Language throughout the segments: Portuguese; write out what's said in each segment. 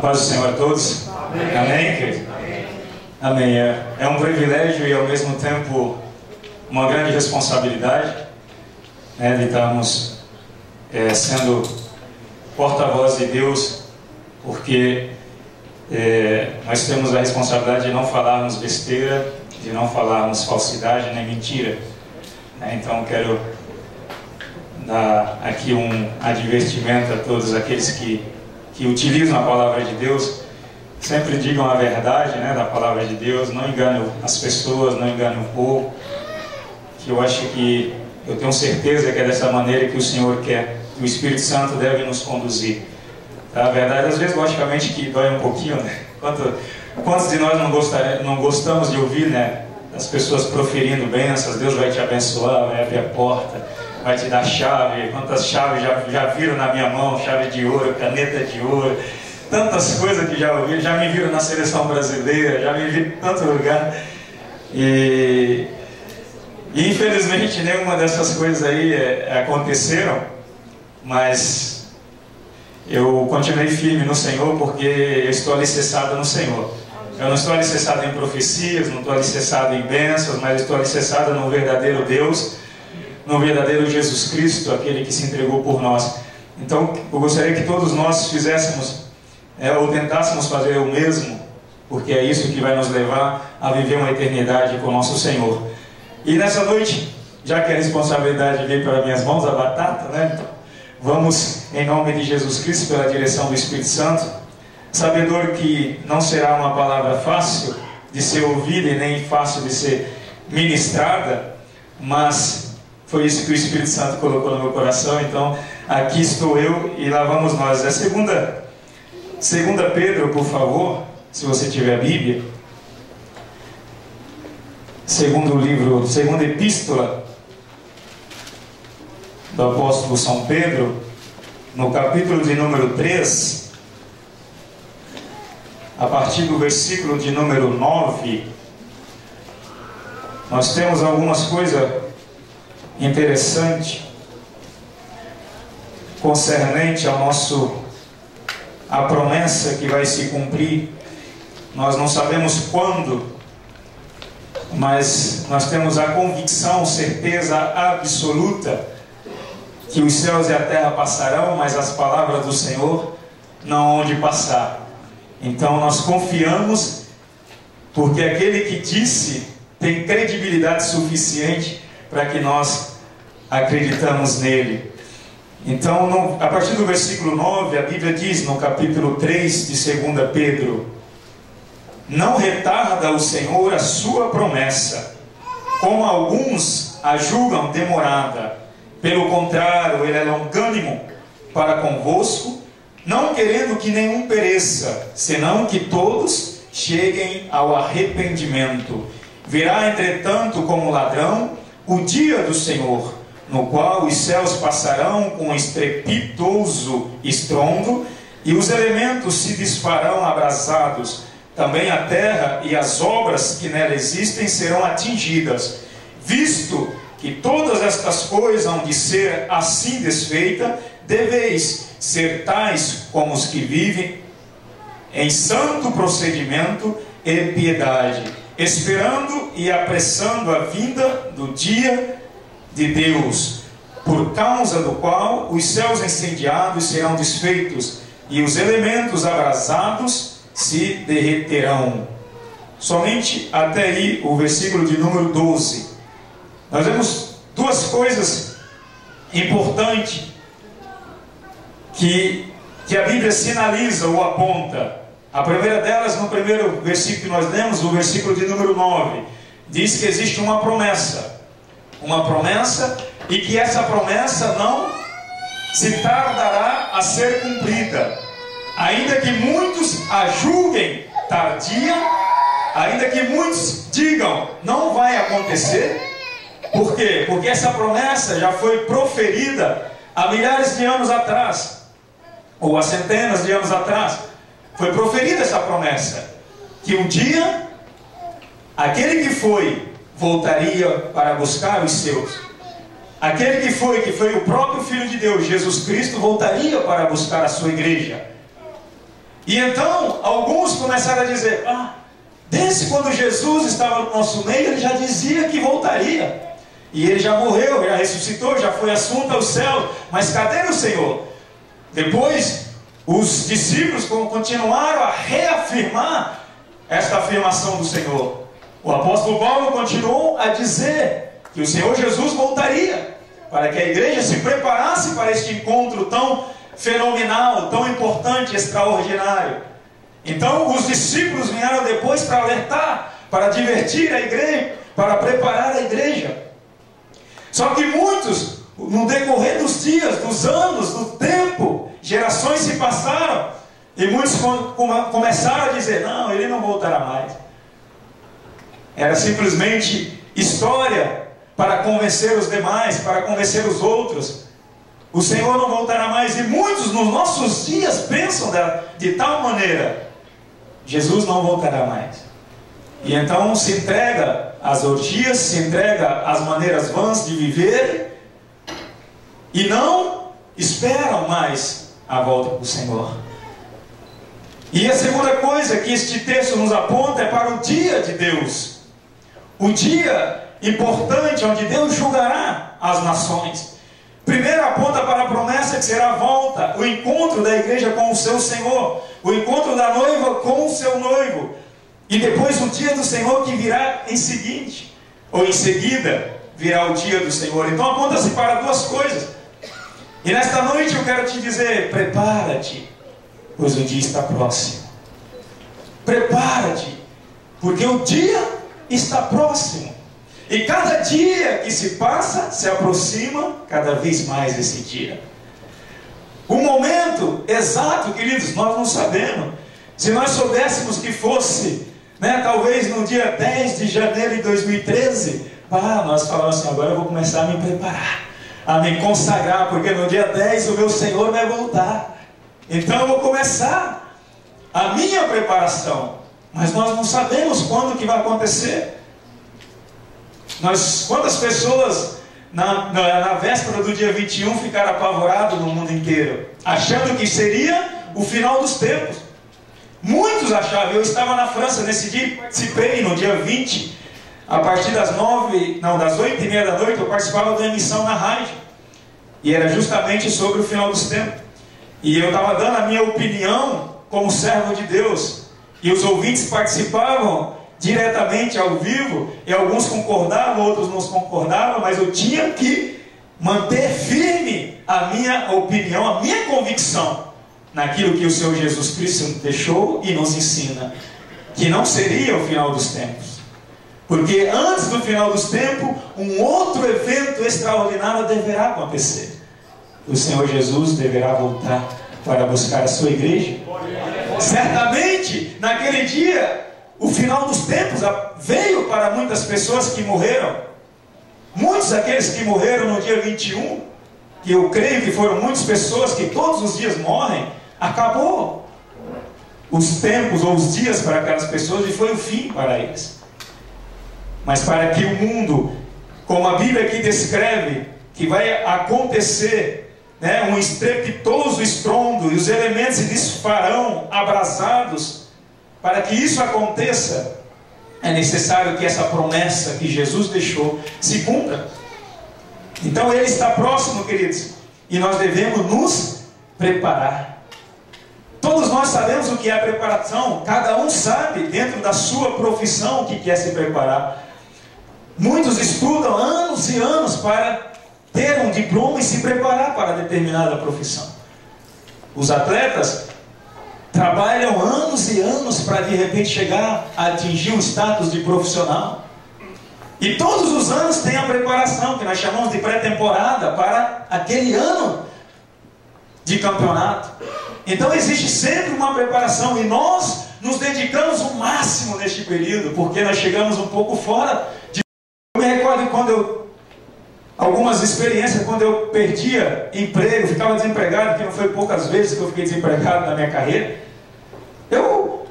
paz do Senhor a todos. Amém, amém, querido? Amém. É um privilégio e ao mesmo tempo uma grande responsabilidade, né, de estarmos sendo porta-voz de Deus, porque nós temos a responsabilidade de não falarmos besteira, de não falarmos falsidade nem mentira, né? Então quero dar aqui um advertimento a todos aqueles que utilizam a palavra de Deus. Sempre digam a verdade, né, da palavra de Deus, não enganem as pessoas, não enganem o povo, que eu tenho certeza que é dessa maneira que o Senhor quer, que o Espírito Santo deve nos conduzir. A verdade, às vezes, logicamente, que dói um pouquinho, né? Quantos de nós não gostamos de ouvir, né, as pessoas proferindo bênçãos? Deus vai te abençoar, vai abrir a porta, vai te dar chave. Quantas chaves já viram na minha mão? Chave de ouro, caneta de ouro, tantas coisas que já ouvi. Já me viram na seleção brasileira, já me viram em tanto lugar. E infelizmente nenhuma dessas coisas aí aconteceram, mas eu continuei firme no Senhor, porque eu estou alicerçado no Senhor. Eu não estou alicerçado em profecias, não estou alicerçado em bênçãos, mas estou alicerçado no verdadeiro Deus, no verdadeiro Jesus Cristo, aquele que se entregou por nós. Então eu gostaria que todos nós fizéssemos, ou tentássemos fazer o mesmo, porque é isso que vai nos levar a viver uma eternidade com o nosso Senhor. E nessa noite, já que a responsabilidade veio para minhas mãos, a batata, né? Então, vamos, em nome de Jesus Cristo, pela direção do Espírito Santo, sabedor que não será uma palavra fácil de ser ouvida e nem fácil de ser ministrada, mas foi isso que o Espírito Santo colocou no meu coração. Então aqui estou eu e lá vamos nós. Segunda Pedro, por favor, se você tiver a Bíblia. Segunda epístola do apóstolo São Pedro, no capítulo de número 3, a partir do versículo de número 9, nós temos algumas coisas interessantes concernente a promessa que vai se cumprir. Nós não sabemos quando, mas nós temos a convicção, certeza absoluta que os céus e a terra passarão, mas as palavras do Senhor não hão de passar. Então nós confiamos, porque aquele que disse tem credibilidade suficiente para que nós acreditamos nele. Então, a partir do versículo 9, a Bíblia diz, no capítulo 3 de 2 Pedro: não retarda o Senhor a sua promessa, como alguns a julgam demorada. Pelo contrário, ele é longânimo para convosco, não querendo que nenhum pereça, senão que todos cheguem ao arrependimento. Virá, entretanto, como ladrão, o dia do Senhor, no qual os céus passarão com estrepitoso estrondo, e os elementos se desfarão abrasados. Também a terra e as obras que nela existem serão atingidas. Visto que todas estas coisas hão de ser assim desfeitas, deveis ser tais como os que vivem em santo procedimento e piedade, esperando e apressando a vinda do dia de Deus, por causa do qual os céus incendiados serão desfeitos e os elementos abrasados se derreterão. Somente até aí o versículo de número 12. Nós vemos duas coisas importantes que a Bíblia sinaliza ou aponta. A primeira delas, no primeiro versículo que nós lemos, o versículo de número 9, diz que existe uma promessa, e que essa promessa não se tardará a ser cumprida, ainda que muitos a julguem tardia, ainda que muitos digam não vai acontecer. Por quê? Porque essa promessa já foi proferida há milhares de anos atrás, ou há centenas de anos atrás. Foi proferida essa promessa, que um dia aquele que foi voltaria para buscar os seus. Aquele que foi o próprio Filho de Deus, Jesus Cristo, voltaria para buscar a sua igreja. E então, alguns começaram a dizer, desde quando Jesus estava no nosso meio, ele já dizia que voltaria. E ele já morreu, já ressuscitou, já foi assunto aos céus. Mas cadê o Senhor? Depois, os discípulos continuaram a reafirmar esta afirmação do Senhor. O apóstolo Paulo continuou a dizer que o Senhor Jesus voltaria, para que a igreja se preparasse para este encontro tão fenomenal, tão importante, extraordinário. Então os discípulos vieram depois para alertar, para divertir a igreja, para preparar a igreja. Só que muitos, no decorrer dos dias, dos anos, do tempo, gerações se passaram, e muitos começaram a dizer, não, ele não voltará mais. Era simplesmente história para convencer os demais, para convencer os outros. O Senhor não voltará mais. E muitos nos nossos dias pensam de tal maneira, Jesus não voltará mais. E então se entrega às orgias, se entrega às maneiras vãs de viver, e não esperam mais a volta do Senhor. E a segunda coisa que este texto nos aponta é para o dia de Deus. O dia importante onde Deus julgará as nações. Primeiro aponta para a promessa que será a volta, o encontro da igreja com o seu Senhor, o encontro da noiva com o seu noivo, e depois o dia do Senhor que virá em seguinte, ou em seguida virá o dia do Senhor. Então aponta-se para duas coisas. E nesta noite eu quero te dizer, prepara-te, pois o dia está próximo. Prepara-te, porque o dia está próximo. E cada dia que se passa, se aproxima cada vez mais esse dia. O momento exato, queridos, nós não sabemos. Se nós soubéssemos que fosse, talvez no dia 10 de janeiro de 2013, nós falamos assim, agora eu vou começar a me preparar, a me consagrar, porque no dia 10 o meu Senhor vai voltar. Então eu vou começar a minha preparação. Mas nós não sabemos quando que vai acontecer. Quantas pessoas na véspera do dia 21 ficaram apavorados no mundo inteiro, achando que seria o final dos tempos. Muitos achavam. Eu estava na França nesse dia e participei no dia 20, a partir das 8h30 da noite, eu participava da emissão na rádio, e era justamente sobre o final dos tempos, e eu estava dando a minha opinião como servo de Deus, e os ouvintes participavam diretamente ao vivo, e alguns concordavam, outros não concordavam, mas eu tinha que manter firme a minha opinião, a minha convicção naquilo que o Senhor Jesus Cristo deixou e nos ensina, que não seria o final dos tempos, porque antes do final dos tempos um outro evento extraordinário deverá acontecer. O Senhor Jesus deverá voltar para buscar a sua igreja. Certamente naquele dia o final dos tempos veio para muitas pessoas que morreram. Muitos daqueles que morreram no dia 21, que eu creio que foram muitas pessoas que todos os dias morrem, acabou os tempos ou os dias para aquelas pessoas e foi o fim para eles. Mas para que o mundo, como a Bíblia aqui descreve, que vai acontecer um estrepitoso estrondo e os elementos se desfarão abrasados, para que isso aconteça, é necessário que essa promessa que Jesus deixou se cumpra. Então ele está próximo, queridos, e nós devemos nos preparar. Todos nós sabemos o que é a preparação, cada um sabe dentro da sua profissão o que quer se preparar. Muitos estudam anos e anos para ter um diploma e se preparar para determinada profissão. Os atletas trabalham anos e anos para de repente chegar a atingir o status de profissional. E todos os anos tem a preparação, que nós chamamos de pré-temporada, para aquele ano de campeonato. Então existe sempre uma preparação, e nós nos dedicamos o máximo neste período, porque nós chegamos um pouco fora de... Eu me recordo quando algumas experiências, quando eu perdia emprego, ficava desempregado, que não foi poucas vezes que eu fiquei desempregado na minha carreira, eu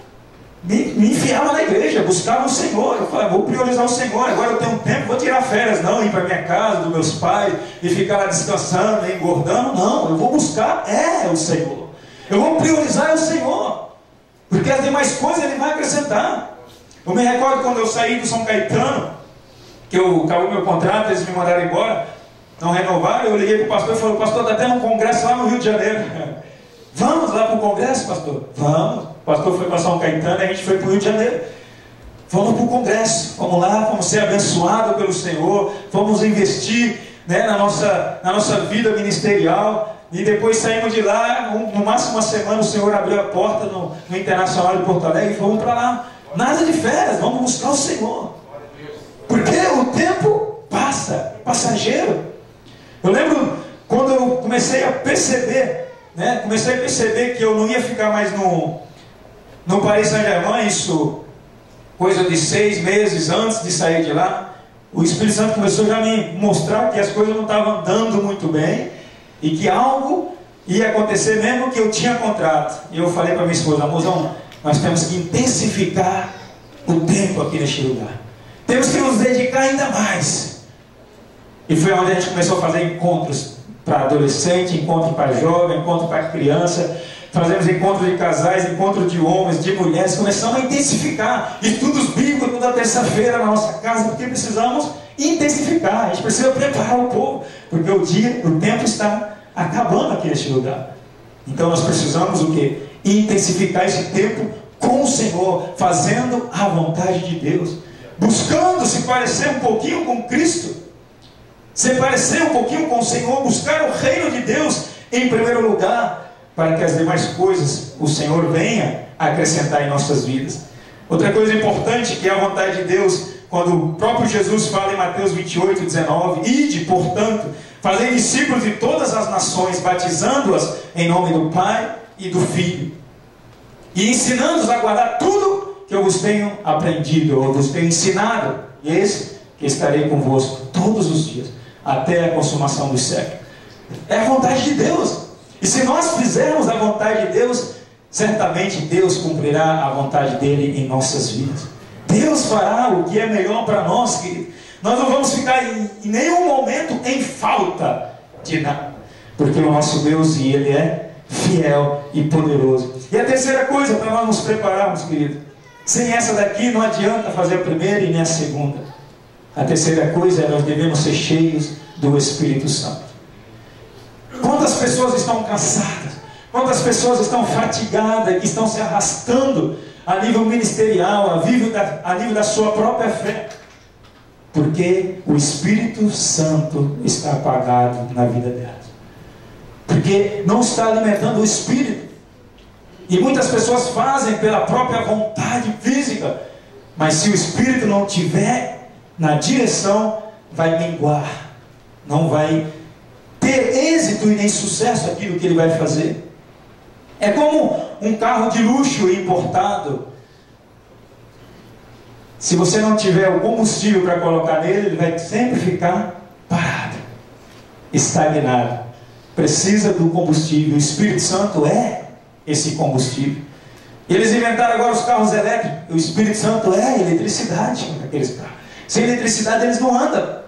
me enfiava na igreja, buscava o Senhor. Eu falava, vou priorizar o Senhor, agora eu tenho tempo, vou tirar férias, não ir para minha casa, dos meus pais, e ficar lá descansando, engordando, não, eu vou buscar o Senhor, eu vou priorizar o Senhor. Porque as demais coisas Ele vai acrescentar. Eu me recordo quando eu saí do São Caetano, que eu acabou meu contrato, eles me mandaram embora, não renovaram. Eu liguei para o pastor e falei: pastor, está tendo um congresso lá no Rio de Janeiro. Vamos lá para o congresso, pastor? Vamos. O pastor foi para São Caetano e a gente foi para o Rio de Janeiro. Vamos para o congresso, vamos lá, vamos ser abençoados pelo Senhor, vamos investir, né, na nossa vida ministerial. E depois saímos de lá, no máximo uma semana o Senhor abriu a porta no Internacional de Porto Alegre e fomos para lá. Nada de férias, vamos buscar o Senhor. Porque o tempo passa, passageiro. Eu lembro quando eu comecei a perceber, né, que eu não ia ficar mais no Paris Saint-Germain, isso coisa de 6 meses antes de sair de lá. O Espírito Santo começou já a me mostrar que as coisas não estavam andando muito bem e que algo ia acontecer mesmo que eu tinha contrato. E eu falei para minha esposa: amorzão, nós temos que intensificar o tempo aqui neste lugar. Temos que nos dedicar ainda mais. E foi onde a gente começou a fazer encontros para adolescente, encontro para jovem, encontro para criança. Fazemos encontros de casais, encontros de homens, de mulheres. Começamos a intensificar estudos bíblicos toda terça-feira na nossa casa, porque precisamos intensificar. A gente precisa preparar o povo, porque o tempo está acabando aqui neste lugar. Então nós precisamos o quê? Intensificar esse tempo com o Senhor, fazendo a vontade de Deus, buscando se parecer um pouquinho com Cristo, se parecer um pouquinho com o Senhor, buscar o reino de Deus em primeiro lugar, para que as demais coisas o Senhor venha acrescentar em nossas vidas. Outra coisa importante que é a vontade de Deus, quando o próprio Jesus fala em Mateus 28:19: ide, portanto, fazei discípulos de todas as nações, batizando-as em nome do Pai e do Filho, e ensinando-os a guardar tudo que eu vos tenho aprendido, ou vos tenho ensinado, e eis que estarei convosco todos os dias, até a consumação dos séculos. É a vontade de Deus. E se nós fizermos a vontade de Deus, certamente Deus cumprirá a vontade dele em nossas vidas. Deus fará o que é melhor para nós, querido. Nós não vamos ficar em nenhum momento em falta de nada, porque o nosso Deus, e Ele é fiel e poderoso. E a terceira coisa para nós nos prepararmos, querido, sem essa daqui não adianta fazer a primeira e nem a segunda. A terceira coisa é: nós devemos ser cheios do Espírito Santo. Quantas pessoas estão cansadas, quantas pessoas estão fatigadas, que estão se arrastando a nível ministerial, a nível da sua própria fé, porque o Espírito Santo está apagado na vida delas, porque não está alimentando o Espírito. E muitas pessoas fazem pela própria vontade física, mas se o Espírito não tiver na direção, vai minguar, não vai ter êxito e nem sucesso aquilo que ele vai fazer. É como um carro de luxo importado. Se você não tiver o combustível para colocar nele, ele vai sempre ficar parado, estagnado. Precisa do combustível. O Espírito Santo é esse combustível. Eles inventaram agora os carros elétricos. O Espírito Santo é a eletricidade naqueles carros. Sem eletricidade eles não andam.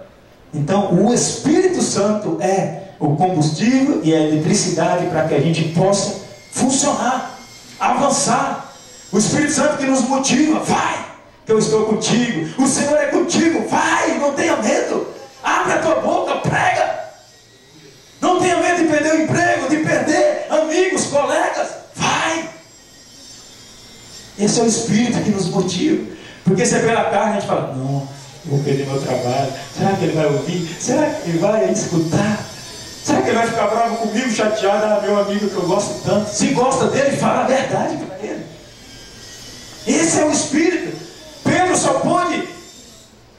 Então o Espírito Santo é o combustível e a eletricidade para que a gente possa funcionar, avançar. O Espírito Santo que nos motiva: vai, que eu estou contigo, o Senhor é contigo, vai, não tenha medo, abre a tua boca, prega, não tenha medo de perder o emprego, de perder amigos, colegas, vai. Esse é o Espírito que nos motiva. Porque se é pela carne, a gente fala: não, eu vou perder meu trabalho, será que ele vai ouvir, será que ele vai escutar? Será que ele vai ficar bravo comigo, chateado? Ah, meu amigo que eu gosto tanto. Se gosta dele, fala a verdade para ele. Esse é o Espírito. Pedro só pôde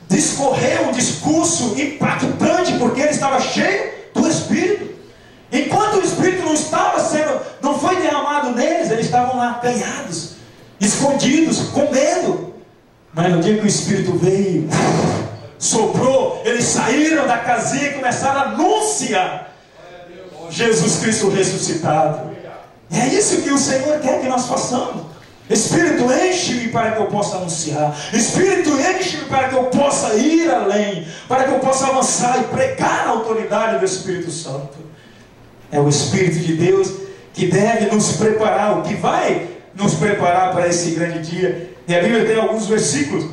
discorrer um discurso impactante porque ele estava cheio do Espírito. Enquanto o Espírito não foi derramado neles, eles estavam lá acanhados, escondidos, com medo. Mas no dia que o Espírito veio, soprou, eles saíram da casinha e começaram a anunciar Jesus Cristo ressuscitado. E é isso que o Senhor quer que nós façamos. Espírito, enche-me para que eu possa anunciar. Espírito, enche-me para que eu possa ir além, para que eu possa avançar e pregar a autoridade do Espírito Santo. É o Espírito de Deus que deve nos preparar, o que vai nos preparar para esse grande dia. E a Bíblia tem alguns versículos.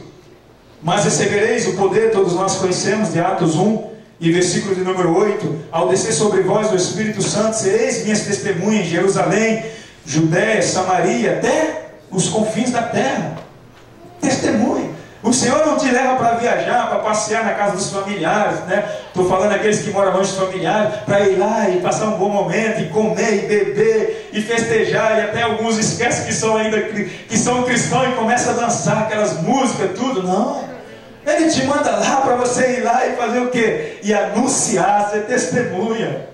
Mas recebereis o poder, todos nós conhecemos, de Atos 1, e versículo de número 8. Ao descer sobre vós o Espírito Santo, sereis minhas testemunhas em Jerusalém, Judéia, Samaria, até os confins da terra. Testemunha. O Senhor não te leva para viajar, para passear na casa dos familiares, né? Estou falando aqueles que moram longe dos familiares, para ir lá e passar um bom momento, e comer, e beber, e festejar, e até alguns esquecem que são cristãos e começam a dançar aquelas músicas, tudo. Não. Ele te manda lá para você ir lá e fazer o quê? E anunciar, ser testemunha.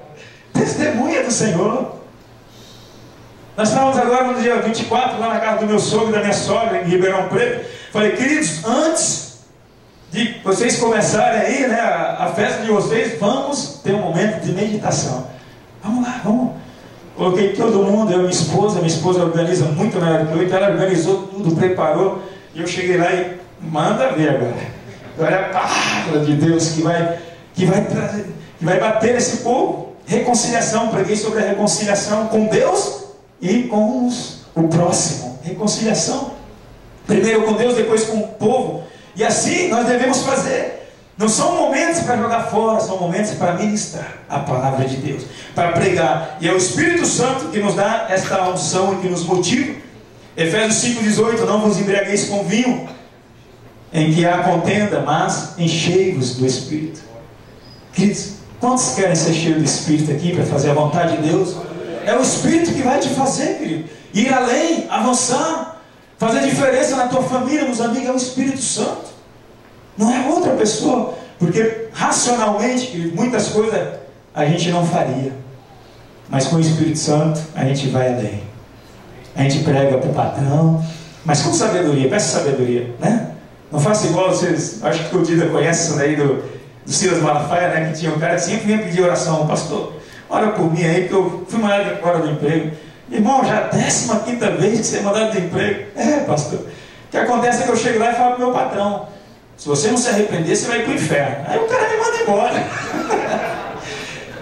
Testemunha do Senhor. Nós estávamos agora no dia 24, lá na casa do meu sogro e da minha sogra, em Ribeirão Preto. Falei, queridos, antes de vocês começarem aí, né, a festa de vocês, vamos ter um momento de meditação. Vamos lá, vamos. Coloquei todo mundo, eu e minha esposa organiza muito melhor que eu, então ela organizou tudo, preparou, e eu cheguei lá e manda ver agora. Agora é a palavra de Deus que vai bater nesse povo. Reconciliação, preguei sobre a reconciliação com Deus e com o próximo. Reconciliação. Primeiro com Deus, depois com o povo. E assim nós devemos fazer. Não são momentos para jogar fora, são momentos para ministrar a palavra de Deus, para pregar. E é o Espírito Santo que nos dá esta unção e que nos motiva. Efésios 5,18: não vos embriagueis com vinho, em que há contenda, mas enchei-vos do Espírito. Queridos, quantos querem ser cheios do Espírito aqui para fazer a vontade de Deus? É o Espírito que vai te fazer, querido, ir além, avançar, fazer diferença na tua família, nos amigos. É o Espírito Santo, não é outra pessoa, porque racionalmente, querido, muitas coisas a gente não faria, mas com o Espírito Santo a gente vai além. A gente prega para o patrão, mas com sabedoria, peça sabedoria, né? Não faça igual vocês, acho que o Dida conhece isso daí do Silas Malafaia, né? Que tinha um cara que sempre vinha pedir oração. Pastor, ora por mim aí, porque eu fui mandado embora do emprego. Irmão, já é a 15ª vez que você é mandado do emprego. É, pastor. O que acontece é que eu chego lá e falo para o meu patrão: se você não se arrepender, você vai para o inferno. Aí o cara me manda embora.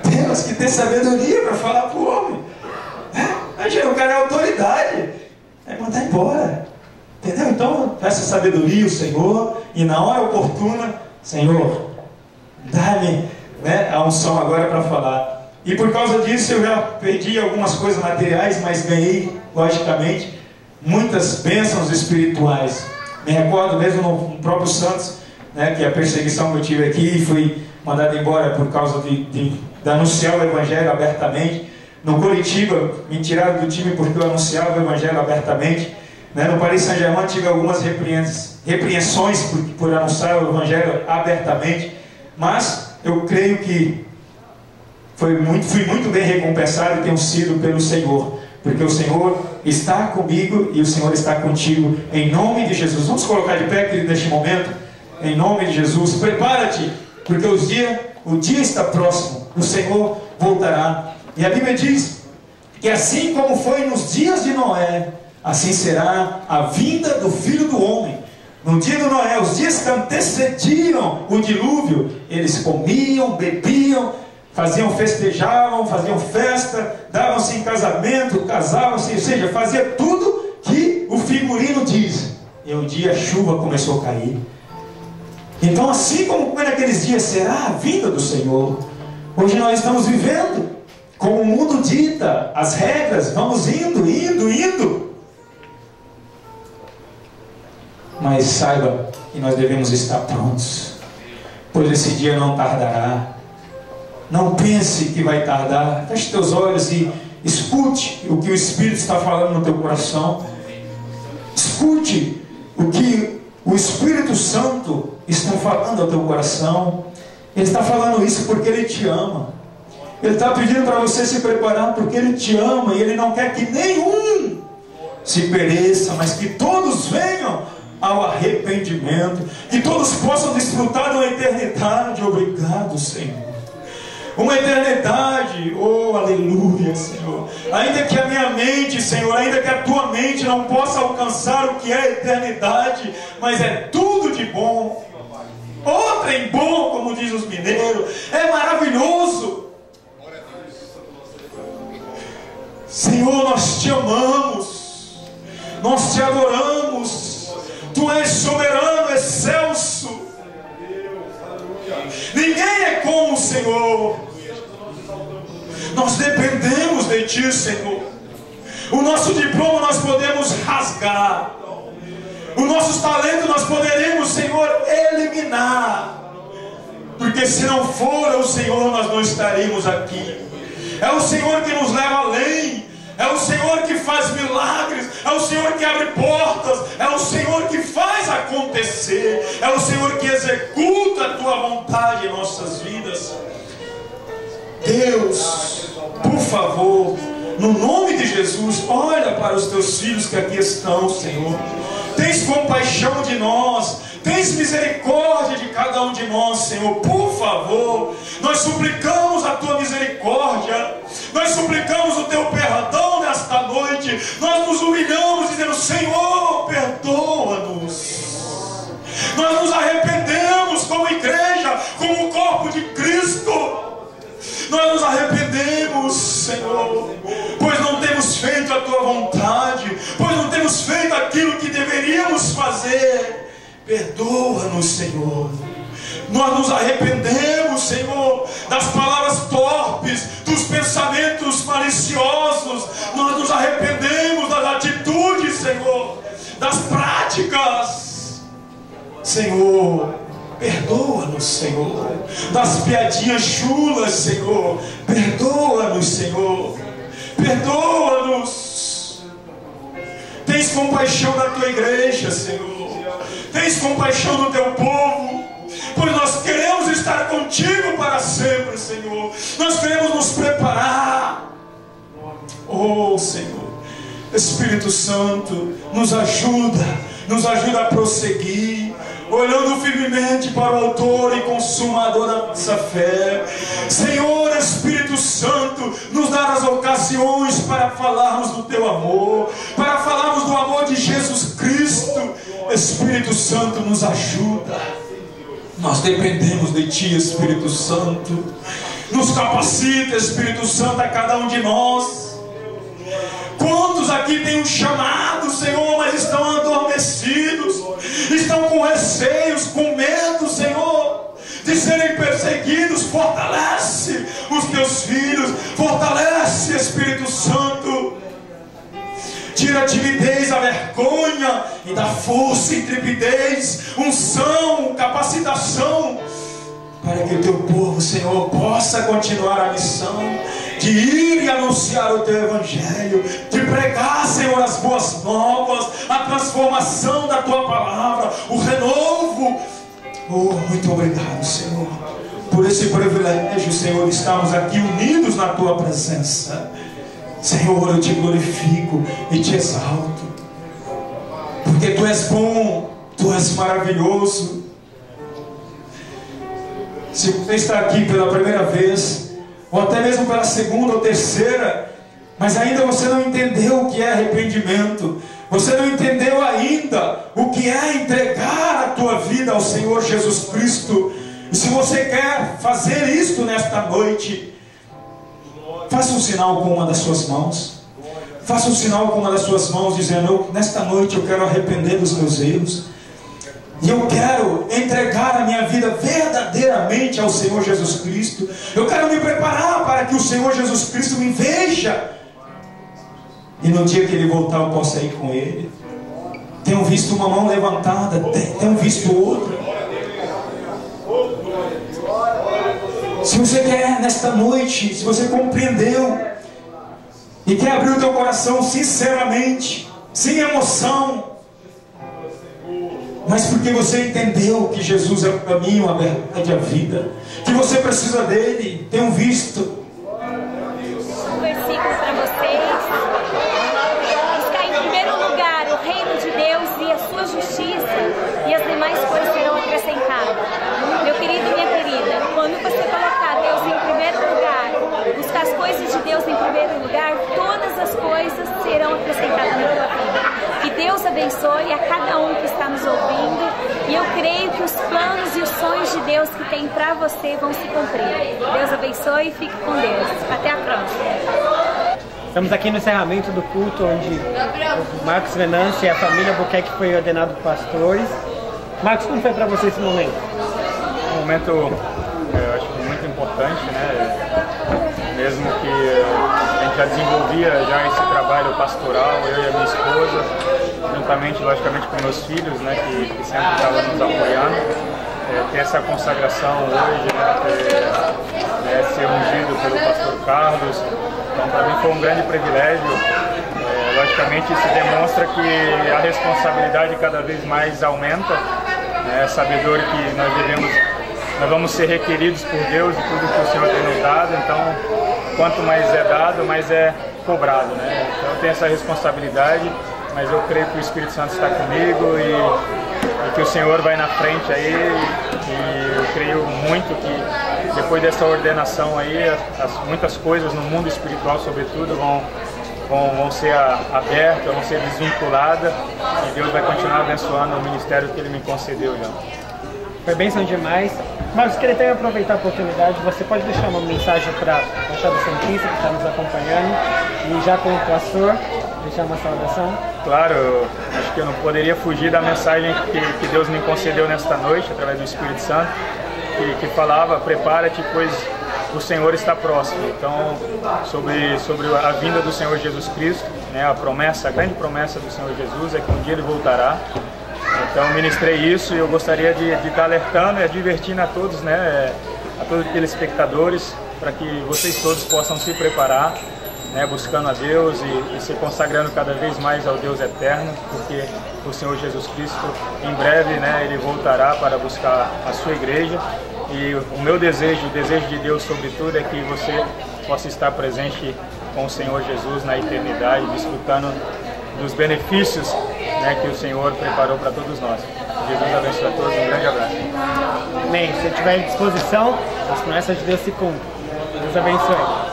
Temos que ter sabedoria para falar para o homem. Imagina, o cara é autoridade. Vai mandar embora. Entendeu? Então, peça sabedoria ao Senhor, e na hora oportuna, Senhor, dá-me, né, a unção agora para falar. E por causa disso eu já perdi algumas coisas materiais, mas ganhei, logicamente, muitas bênçãos espirituais. Me recordo mesmo no próprio Santos, né, que a perseguição que eu tive aqui, fui mandado embora por causa de anunciar o Evangelho abertamente. No Curitiba, me tiraram do time porque eu anunciava o Evangelho abertamente. No Paris Saint-Germain tive algumas repreensões por anunciar o Evangelho abertamente, mas eu creio que fui muito bem recompensado e tenho sido pelo Senhor, porque o Senhor está comigo e o Senhor está contigo, em nome de Jesus. Vamos colocar de pé, querido, neste momento, em nome de Jesus. Prepara-te, porque o dia está próximo, o Senhor voltará. E a Bíblia diz que assim como foi nos dias de Noé, assim será a vinda do Filho do Homem. No dia do Noé, os dias que antecediam o dilúvio, eles comiam, bebiam, festejavam, faziam festa, davam-se em casamento, casavam-se, ou seja, fazia tudo que o figurino diz. E um dia a chuva começou a cair. Então, assim como foi naqueles dias, será a vinda do Senhor. Hoje nós estamos vivendo como o mundo dita, as regras, vamos indo. Mas saiba que nós devemos estar prontos, pois esse dia não tardará. Não pense que vai tardar. Feche teus olhos e escute o que o Espírito está falando no teu coração. Escute o que o Espírito Santo está falando ao teu coração. Ele está falando isso porque Ele te ama. Ele está pedindo para você se preparar porque Ele te ama, e Ele não quer que nenhum se pereça, mas que todos venham ao arrependimento, que todos possam desfrutar de uma eternidade. Obrigado, Senhor. Uma eternidade, oh aleluia, Senhor. Ainda que a minha mente, Senhor, ainda que a tua mente não possa alcançar o que é a eternidade, mas é tudo de bom. Outro em bom, como diz os mineiros, é maravilhoso. Senhor, nós te amamos. nós te adoramos. Tu és soberano, excelso. Ninguém é como o Senhor. Nós dependemos de Ti, Senhor. O nosso diploma nós podemos rasgar. Os nossos talentos nós poderemos, Senhor, eliminar. Porque se não for o Senhor, nós não estaríamos aqui. É o Senhor que nos leva além. É o Senhor que faz milagres. É o Senhor que abre portas. É o Senhor que faz acontecer. É o Senhor que executa a Tua vontade em nossas vidas. Deus, por favor, no nome de Jesus, olha para os Teus filhos que aqui estão, Senhor. Tens compaixão de nós. Tens misericórdia de cada um de nós, Senhor. Por favor, nós suplicamos a Tua misericórdia. Nós suplicamos o Teu perdão nesta noite. Nós nos humilhamos dizendo: Senhor, perdoa-nos. Nós nos arrependemos como igreja, como corpo de Cristo. Nós nos arrependemos, Senhor, pois não temos feito a Tua vontade, pois não temos feito aquilo que deveríamos fazer. Perdoa-nos, Senhor. Nós nos arrependemos, Senhor, das palavras torpes, dos pensamentos maliciosos. Nós nos arrependemos das atitudes, Senhor, das práticas. Senhor, perdoa-nos, Senhor, das piadinhas chulas, Senhor. Perdoa-nos, Senhor. Perdoa-nos. Tens compaixão da Tua igreja, Senhor. Tens compaixão do Teu povo, pois nós queremos estar contigo para sempre, Senhor. Nós queremos nos preparar. Oh, Senhor, Espírito Santo, nos ajuda a prosseguir, olhando firmemente para o autor e consumador da nossa fé. Senhor, Espírito Santo, nos dá as ocasiões para falarmos do Teu amor, para falarmos do amor de Jesus Cristo. Espírito Santo, nos ajuda. Nós dependemos de Ti, Espírito Santo. Nos capacita, Espírito Santo, a cada um de nós. Quantos aqui têm um chamado, Senhor, mas estão adormecidos, estão com receios, com medo, Senhor, de serem perseguidos? Fortalece os Teus filhos, fortalece, Espírito Santo. Tira a timidez, a vergonha, e dá força, intrepidez, unção, capacitação, para que o Teu povo, Senhor, possa continuar a missão de ir e anunciar o Teu Evangelho, de pregar, Senhor, as boas novas, a transformação da Tua palavra, o renovo. Oh, muito obrigado, Senhor, por esse privilégio, Senhor, de estarmos aqui unidos na Tua presença. Senhor, eu Te glorifico e Te exalto, porque Tu és bom, Tu és maravilhoso. Se você está aqui pela primeira vez, ou até mesmo pela segunda ou terceira, mas ainda você não entendeu o que é arrependimento, você não entendeu ainda o que é entregar a tua vida ao Senhor Jesus Cristo, e se você quer fazer isto nesta noite, faça um sinal com uma das suas mãos. Faça um sinal com uma das suas mãos, dizendo: nesta noite eu quero arrepender dos meus erros, e eu quero entregar a minha vida verdadeiramente ao Senhor Jesus Cristo. Eu quero me preparar para que o Senhor Jesus Cristo me veja, e no dia que Ele voltar eu possa ir com Ele. Tenho visto uma mão levantada, tenho visto outra. Se você quer nesta noite, se você compreendeu e quer abrir o teu coração sinceramente, sem emoção, mas porque você entendeu que Jesus é o caminho, a verdade e a vida, que você precisa dele, tenho visto. Um versículo para vocês: está em primeiro lugar o reino de Deus e a sua justiça, e as demais coisas serão acrescentadas. Meu querido e minha querida, quando você colocar Deus em primeiro lugar, buscar as coisas de Deus em primeiro lugar, todas as coisas serão acrescentadas na tua vida. Que Deus abençoe a cada um que está nos ouvindo, e eu creio que os planos e os sonhos de Deus que tem para você vão se cumprir. Deus abençoe e fique com Deus. Até a próxima. Estamos aqui no encerramento do culto, onde o Marcos Venâncio e a família Buquerque foi ordenado pastores. Marcos, como foi para você esse momento? Um momento, eu acho que muito importante, né? Mesmo que a gente já desenvolvia já esse trabalho pastoral, eu e a minha esposa, juntamente, logicamente, com meus filhos, né? Que sempre estavam nos apoiando. Ter essa consagração hoje, né, ser ungido pelo pastor Carlos, então para mim foi um grande privilégio. Logicamente isso demonstra que a responsabilidade cada vez mais aumenta, né, sabedor que nós vamos ser requeridos por Deus e tudo que o Senhor tem nos dado, então quanto mais é dado, mais é cobrado, né? Então eu tenho essa responsabilidade, mas eu creio que o Espírito Santo está comigo e que o Senhor vai na frente aí, e eu creio muito que depois dessa ordenação aí, muitas coisas no mundo espiritual, sobretudo, vão ser abertas, vão ser desvinculadas, e Deus vai continuar abençoando o ministério que Ele me concedeu já. Foi bênção demais. Marcos, queria também aproveitar a oportunidade, você pode deixar uma mensagem para a Baixada Santista que está nos acompanhando, e já com o pastor, deixar uma saudação? Claro, eu acho que eu não poderia fugir da mensagem que Deus me concedeu nesta noite, através do Espírito Santo, que falava, prepara-te, pois o Senhor está próximo. Então, sobre a vinda do Senhor Jesus Cristo, né, a grande promessa do Senhor Jesus é que um dia Ele voltará. Então, ministrei isso e eu gostaria de estar alertando e advertindo a todos, né, a todos os telespectadores, para que vocês todos possam se preparar, né, buscando a Deus e se consagrando cada vez mais ao Deus eterno, porque o Senhor Jesus Cristo, em breve, né, Ele voltará para buscar a sua igreja. E o meu desejo, o desejo de Deus, sobretudo, é que você possa estar presente com o Senhor Jesus na eternidade, desfrutando dos benefícios, né, que o Senhor preparou para todos nós. Jesus abençoe a todos, um grande abraço. Amém. Se estiver à disposição, as promessas de Deus se cumprem. Deus abençoe.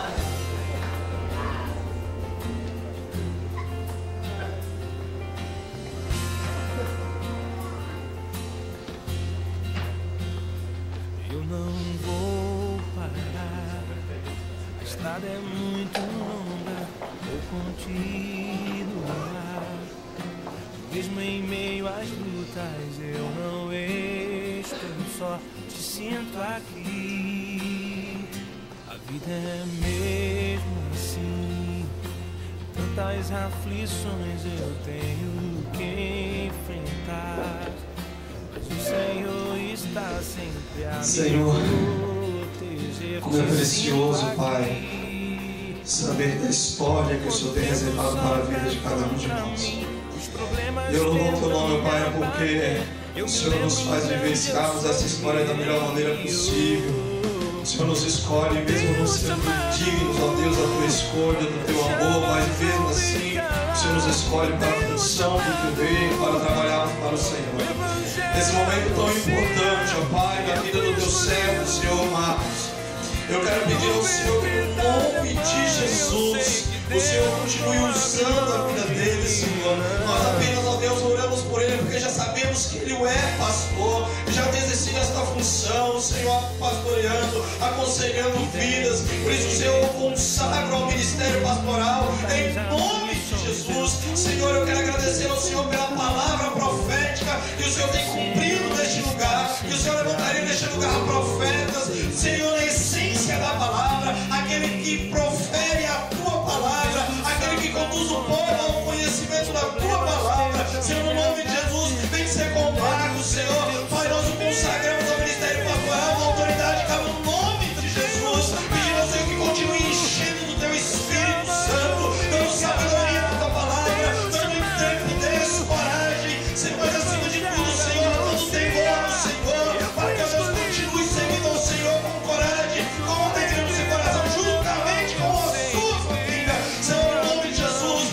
Mesmo em meio às lutas, eu não estou só, te sinto aqui. A vida é mesmo assim, tantas aflições eu tenho que enfrentar, mas o Senhor está sempre a Senhor, me proteger. como é precioso, Pai, saber da história que o Senhor tem reservado para a vida de cada um de nós. Eu louvo o Teu nome, Pai, porque o Senhor nos faz vivenciarmos essa história da melhor maneira possível. O Senhor nos escolhe, mesmo não sendo dignos, ó Deus, da Tua escolha, do Teu amor, mas mesmo assim, o Senhor nos escolhe para a função do Teu reino, para trabalharmos para o Senhor. Nesse momento tão importante, ó Pai, na vida do Teu servo, Senhor Marcos, eu quero pedir ao Senhor que, no nome de Jesus, o Senhor continue usando a vida dele, Senhor. Nós apenas, ó Deus, oramos por ele, porque já sabemos que ele é pastor, já tem exercido esta função, Senhor, pastoreando, aconselhando vidas. Por isso, Senhor, eu consagro ao ministério pastoral, em nome de Jesus. Senhor, eu quero agradecer ao Senhor pela palavra profética que o Senhor tem cumprido neste lugar, que o Senhor levantaria neste lugar profetas, Senhor, na essência da palavra, aquele que profere a Tua palavra, aquele que conduz o povo ao conhecimento da Tua palavra. Senhor, no nome de Jesus, vem ser com Marcos, Senhor. Pai, nós o consagramos ao ministério pastoral, a autoridade cabe no nome de Jesus. Pedindo ao Senhor que continue enchendo do Teu Espírito Santo, dando sabedoria na Tua palavra, dando intrepidez, coragem, Senhor, mas acima de tudo, Senhor, dando temor ao Senhor, para que a Deus continue seguindo ao Senhor com coragem, com alegria no seu coração, juntamente com a sua família. Senhor, no nome de Jesus,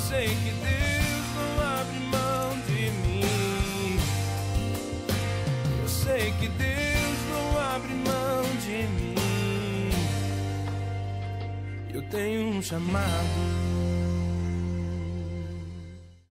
sei que Deus não abre mão de mim. Eu sei que Deus não abre mão de mim. Eu tenho um chamado.